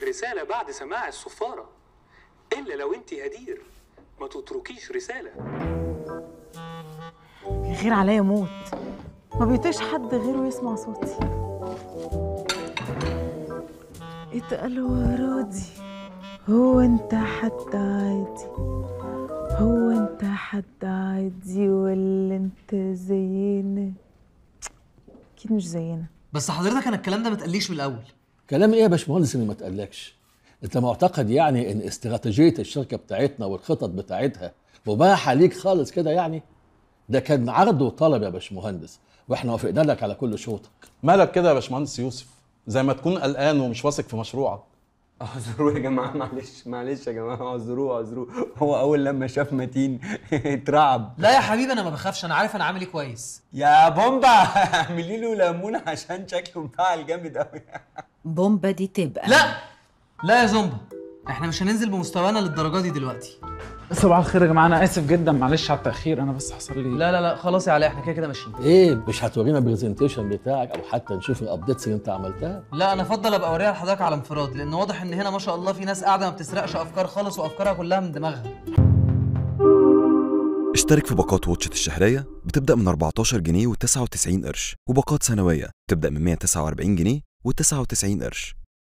رسالة بعد سماع الصفارة، إلا لو أنت هدير ما تتركيش رسالة. غير عليا موت، ما بيطيقش حد غيره يسمع صوتي. اتقل ورادي، هو انت حد عادي، هو انت حد عادي ولا انت زينا؟ اكيد مش زينا. بس حضرتك انا الكلام ده ما تقليش من الاول. كلام ايه يا باشمهندس اللي ما تقلقش؟ انت معتقد يعني ان استراتيجيه الشركه بتاعتنا والخطط بتاعتها مباحه ليك خالص كده يعني؟ ده كان عرض وطلب يا باشمهندس، واحنا وافقنا لك على كل شروطك. مالك كده يا باشمهندس يوسف؟ زي ما تكون قلقان ومش واثق في مشروعك. اعذروه يا جماعه، معلش يا جماعه، اعذروه. هو اول لما شاف متين اترعب. لا يا حبيبي انا ما بخافش، انا عارف انا عامل ايه كويس. يا بومبا اعملي له ليمون عشان شكله مفعل جامد قوي. بومبا دي تبقى لا يا زومبا، احنا مش هننزل بمستوانا للدرجه دي دلوقتي. صباح الخير يا جماعه، انا اسف جدا معلش على التاخير، انا بس حصل لي لا خلاص يا علاء، احنا كده ماشيين. ايه مش هتورينا البرزنتيشن بتاعك او حتى نشوف الابديتس اللي انت عملتها؟ لا انا افضل ابقى اوريها لحضرتك على انفراد، لان واضح ان هنا ما شاء الله في ناس قاعده ما بتسرقش افكار خالص وافكارها كلها من دماغها. اشترك في باقات واتشت الشهرية بتبدأ من 14 جنيه و99 قرش، وباقات سنوية بتبدأ من 149 جنيه و99 قرش.